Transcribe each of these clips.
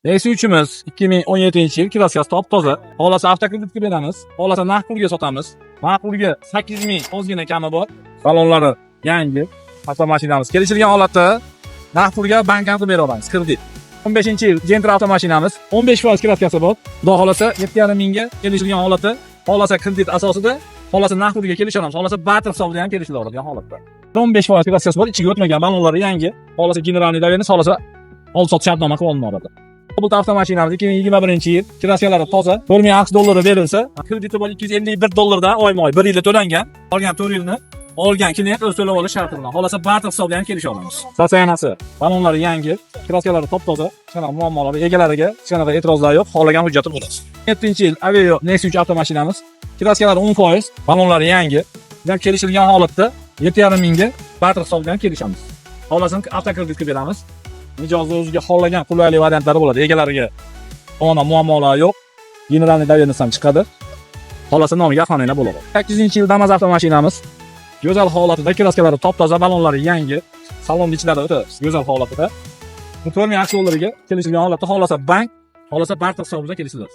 S3'imiz 2017-yil kraskasi top-toza. Xohlasa avtokreditga beramiz, xohlasa naqd pulga sotamiz. Naqd pulga 8000 ozgina kami bor. Salonlari yangi. Avtomashinamiz kelishilgan holatda naqd pulga bankdan qilib bera olamiz, kredit. 15-yil Gentra avtomashinamiz 15% kraskasi bor. Xudo xolasa 7,5 mingga kelishilgan holatda, xohlasa kredit asosida, xohlasa naqd pulga kelisha olamiz, xohlasa barter hisobida ham kelishila oladigan holatda. 15% kraskasi bor, ichiga o'tmagan, balonlari yangi. Xohlasa generalniy doverniy, xohlasa oldi-sotdi shartnoma qilib olinadi. Bu avtomashinamiz 2021-yil, kraskalari toza, $4000 berilsa, krediti bor $251 oyma-oy 1 yilda to'langan, qolgan 4 yilni olgan klient o'z to'lab olish sharti bilan. Xohlasa barter hisobida ham kelisha olamiz. Satsayanasi, balonlari yangi, kraskalari top-toza, hech qanaqa muammolar, egalariga hech qanaqa e'tirozlar yo'q, xohlagan hujjati bo'ladi. 7-yil Aveo Nexus avtomashinamiz, kraskalari 10%, balonlari yangi, ular kelishilgan holatda 7,5 mingga barter hisobida ham kelishamiz. Xohlasin avtokreditga beramiz. Mijozda o'ziga xohlagan qulaylik variantlari bo'ladi. Egalariga ona muammolar yo'q. Generalniy doverniy ham chiqadi. Xohlasa nomiga avtomobillar bo'ladi. 8-yil Damas avtomashinamiz go'zal holatida, kraskalari top-toza, balonlari yangi, salon ichlari o'ta go'zal holatida. $4000 kelishilgan holatda, xohlasa bank, xohlasa barter hisobida kelishiladi.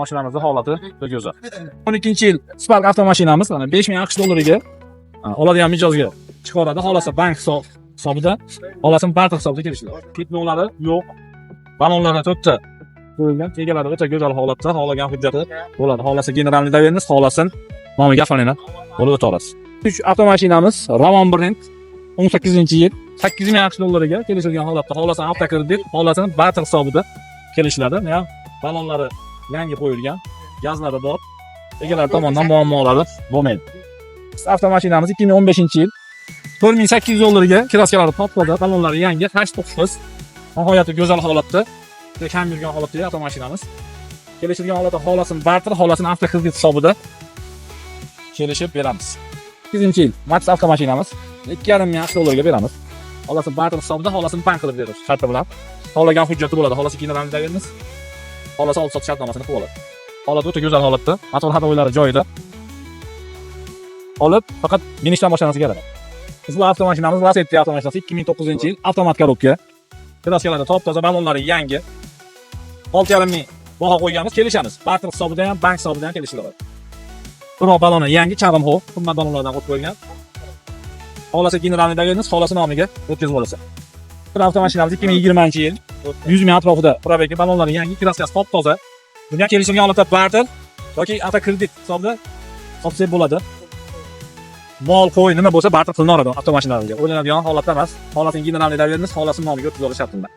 Mashinamizning holati juda go'zal. 12-yil Spark avtomashinamiz mana $5000 oladigan mijozga chiqaradi, xohlasa bank hisobida, xohlasa barter hisobida kelishiladi. Ketmovlari yo'q. Balonlari to'rtta qo'yilgan, egalari o'ta go'zal holatda, xohlagan hujjati bo'ladi. Xohlasa generalniy doverniy, xohlasin nomiga avtomobillar bo'lib o'ta olasiz. 3 avtomashinamiz Ravon brend 18-yil $8000 kelishilgan holatda, xohlasa avtokredit, xohlasa barter hisobida kelishiladi. Ya balonlari yangi qo'yilgan, gazlari bor. Egalar tomonidan muammolari bo'lmaydi. Avtomashinamiz 2015-yil $4800 kraskalari top-toza, balonlari yangi, 8-9. Nihoyatda go'zal holatda, kam yurgan holatda avtomashinamiz. Kelishilgan holatda xohlasin barter, xohlasin avtokredit hisobida kelishib beramiz. 8-yil Max avtomashinamiz $2,5 beramiz. Xohlasin barter hisobida, xohlasin bank qilib beramiz sharti bilan. Xohlagan hujjati bo'ladi, xohlasa generalniy doverniy, xohlasa oldi-sotdi shartnomasini qilib oladi. Holat o'ta go'zal holatda, motor hadovoylari joyida. Olib, faqat minishdan boshlanasi kerak. Biz bu avtomashinamiz Lacetti avtomashinasi 2009-yil avtomat korobka. Kraskalari top-toza, balonlari yangi. 6,5 ming baho qo'yganmiz, kelishamiz. Barter hisobida ham, bank hisobida ham kelishiladi. Biroq baloni yangi, charim ho, qimmat balonlardan qo'yib qo'yilgan. Xohlasa generalniy doverniy, xohlasa nomiga o'tkazib olasiz. Bu avtomashinamiz 2020-yil 100 ming atrofida probegi, balonlari yangi, kraskasi top-toza. Bunga kelishilgan holatda barter yoki avtokredit hisobida sotsak bo'ladi. Mol qo'y nima bo'lsa barter qilinadi avtomashinalarga. O'ylanadigan holatda emas. Xohlasin generalniy doverniy, xohlasin nomiga o'tkazib olish sharti bilan.